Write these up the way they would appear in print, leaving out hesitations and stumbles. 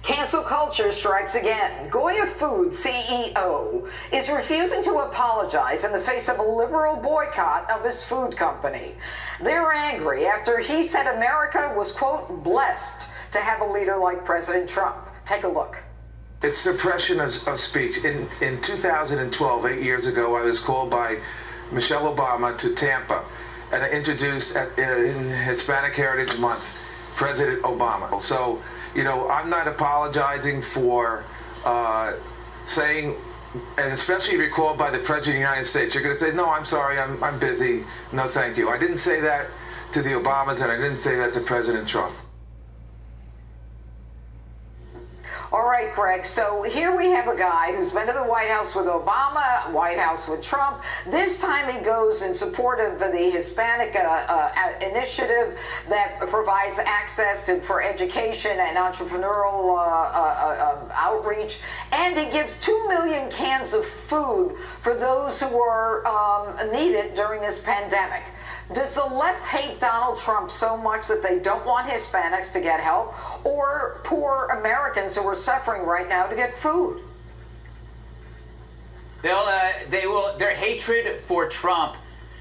Cancel culture strikes again. Goya Foods CEO is refusing to apologize in the face of a liberal boycott of his food company. They're angry after he said America was, quote, blessed to have a leader like President Trump. Take a look. It's suppression of speech. In 2012, 8 years ago, I was called by Michelle Obama to Tampa, and I introduced in Hispanic Heritage Month, President Obama. So, you know, I'm not apologizing for saying, and especially if you're called by the President of the United States, you're going to say, no, I'm sorry, I'm busy, no thank you. I didn't say that to the Obamas, and I didn't say that to President Trump. All right, Greg, so here we have a guy who's been to the White House with Obama, White House with Trump. This time he goes in support of the Hispanic initiative that provides access for education and entrepreneurial outreach. And he gives 2 million cans of food for those who are needed during this pandemic. Does the left hate Donald Trump so much that they don't want Hispanics to get help, or poor Americans who are suffering right now to get food? Their hatred for Trump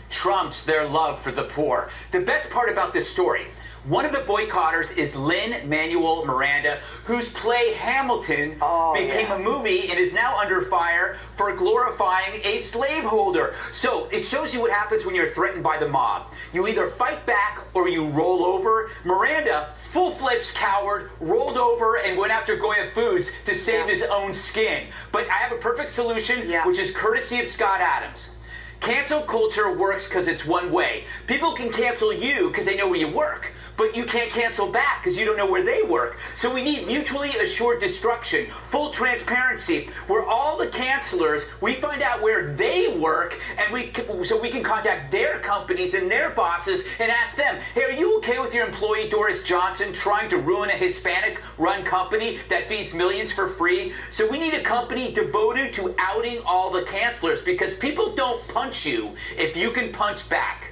trumps their love for the poor. The best part about this story, one of the boycotters is Lin-Manuel Miranda, whose play Hamilton became a movie and is now under fire for glorifying a slaveholder. So it shows you what happens when you're threatened by the mob. You either fight back or you roll over. Miranda, full-fledged coward, rolled over and went after Goya Foods to save his own skin. But I have a perfect solution, which is courtesy of Scott Adams. Cancel culture works because it's one way. People can cancel you because they know where you work, but you can't cancel back because you don't know where they work. So we need mutually assured destruction, full transparency, where all the cancelers, we find out where they work, and so we can contact their companies and their bosses and ask them, hey, are you okay with your employee Doris Johnson trying to ruin a Hispanic-run company that feeds millions for free? So we need a company devoted to outing all the cancelers, because people don't punch you if you can punch back.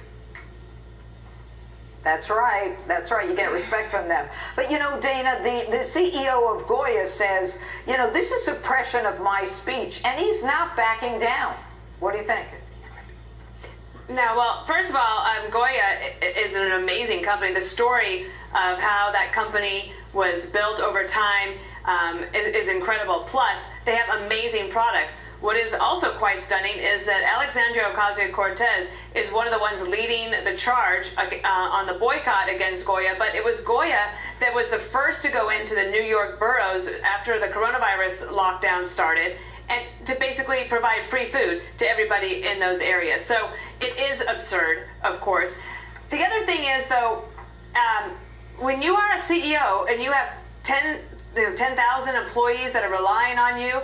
That's right. That's right. You get respect from them. But, you know, Dana, the CEO of Goya says, you know, this is suppression of my speech, and he's not backing down. What do you think? No, well, first of all, Goya is an amazing company. The story of how that company was built over time is incredible. Plus, they have amazing products. What is also quite stunning is that Alexandria Ocasio-Cortez is one of the ones leading the charge on the boycott against Goya, but it was Goya that was the first to go into the New York boroughs after the coronavirus lockdown started, and to basically provide free food to everybody in those areas. So it is absurd, of course. The other thing is, though, when you are a CEO and you have 10,000 employees that are relying on you,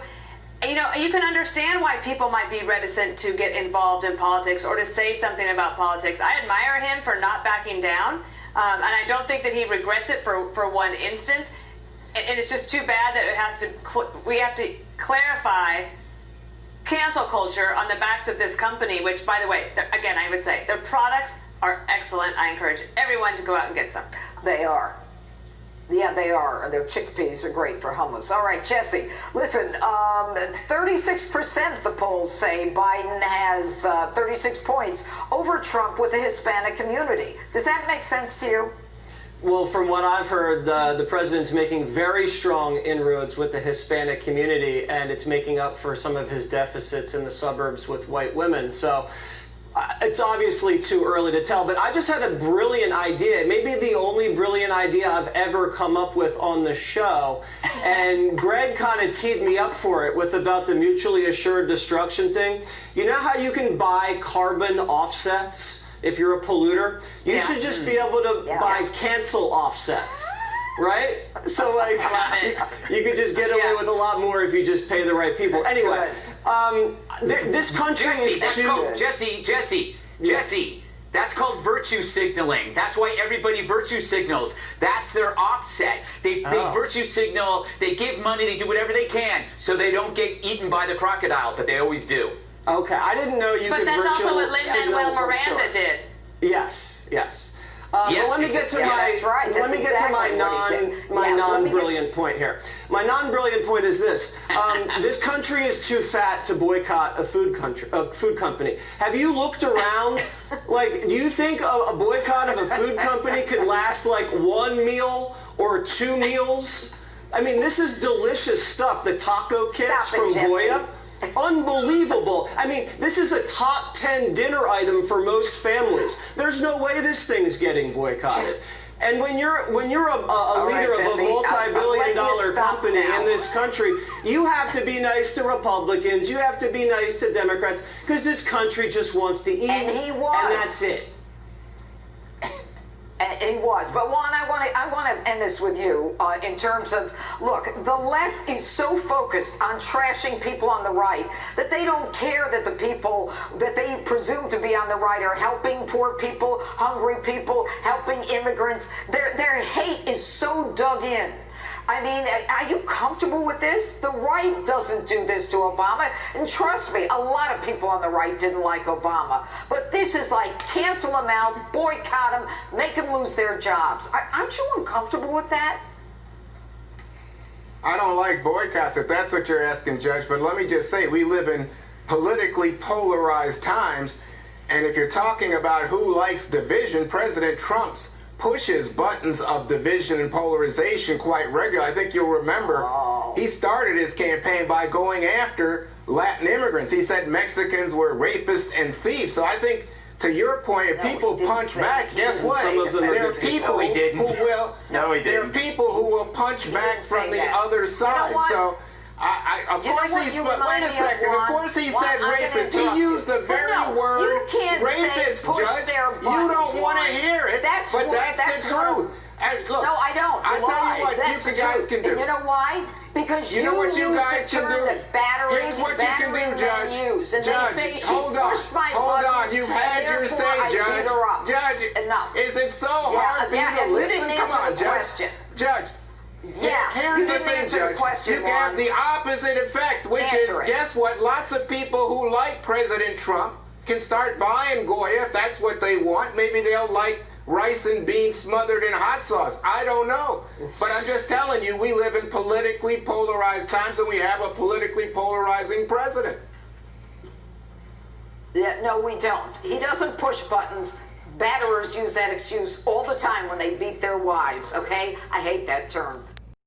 you know, you can understand why people might be reticent to get involved in politics or to say something about politics. I admire him for not backing down, and I don't think that he regrets it for one instance. And it's just too bad that we have to clarify cancel culture on the backs of this company, which, by the way, again, I would say their products are excellent. I encourage everyone to go out and get some. They are. Yeah, they are. Their chickpeas are great for hummus. All right, Jesse, listen, 36% the polls say Biden has 36 points over Trump with the Hispanic community. Does that make sense to you? Well, from what I've heard, the president's making very strong inroads with the Hispanic community, and it's making up for some of his deficits in the suburbs with white women. So it's obviously too early to tell, but I just had a brilliant idea, maybe the only brilliant idea I've ever come up with on the show, and Greg kind of teed me up for it with about the mutually assured destruction thing. You know how you can buy carbon offsets if you're a polluter? You should just be able to buy cancel offsets. Right? So, like, you could just get away with a lot more if you just pay the right people. That's anyway, this country is too... Jesse, that's called virtue signaling. That's why everybody virtue signals. That's their offset. They virtue signal, they give money, they do whatever they can so they don't get eaten by the crocodile, but they always do. Okay, I didn't know you could virtual signal. But that's also what Lin-Manuel Miranda did. Yes. But let me get to my non-brilliant point. point here. My non-brilliant point is this. This country is too fat to boycott a food company. Have you looked around? Like, do you think a boycott of a food company could last like one meal or two meals? I mean, this is delicious stuff. The taco kits from Goya. Unbelievable. I mean, this is a top 10 dinner item for most families. There's no way this thing's getting boycotted. And when you're a leader of a multi-billion-dollar company in this country, you have to be nice to Republicans. You have to be nice to Democrats, because this country just wants to eat, And he was. and that's it. He was. But Juan, I want to end this with you in terms of, look, the left is so focused on trashing people on the right that they don't care that the people that they presume to be on the right are helping poor people, hungry people, helping immigrants. Their hate is so dug in. I mean, are you comfortable with this? The right doesn't do this to Obama. And trust me, a lot of people on the right didn't like Obama. But this is like cancel him out, boycott him, make them lose their jobs. Aren't you uncomfortable with that? I don't like boycotts, if that's what you're asking, Judge. But let me just say, we live in politically polarized times. And if you're talking about who likes division, President Trump's pushes buttons of division and polarization quite regularly. I think you'll remember he started his campaign by going after Latin immigrants. He said Mexicans were rapists and thieves. So I think, to your point, if people punch back, guess what? Some of them there are people No, he didn't. who will. No, he There are didn't. people who will punch back from the other side. what? So. Of course what he's, you but remind wait a me of, second. Of Juan? course he Juan, said I'm gonna rapist. interrupt He used the you. very But no, word you can't rapist, say push Judge. their You buttons, don't want to Juan. hear it, That's but what- that's the what- truth. And look, No, I don't. I tell you what, That's you the guys truth. can do. And you know why? Because You know what you use guys the can term do? that battering, Here's what you can battering do, Judge. men use. And Judge, they say she hold on. pushed my Hold buttons, on. You've had and your therefore say, I Judge. beat her up. Judge, Enough. is it so hard for you and to you listen? didn't Come answer on, the Judge. question. Judge. Yeah, Here's you the didn't thing, answer Judge. the question, You have Juan. the opposite effect, which Answer is, it. guess what? Lots of people who like President Trump can start buying Goya if that's what they want. Maybe they'll like rice and beans smothered in hot sauce. I don't know. But I'm just telling you, we live in politically polarized times, and we have a politically polarizing president. Yeah, no, we don't. He doesn't push buttons. Batterers use that excuse all the time when they beat their wives, okay? I hate that term.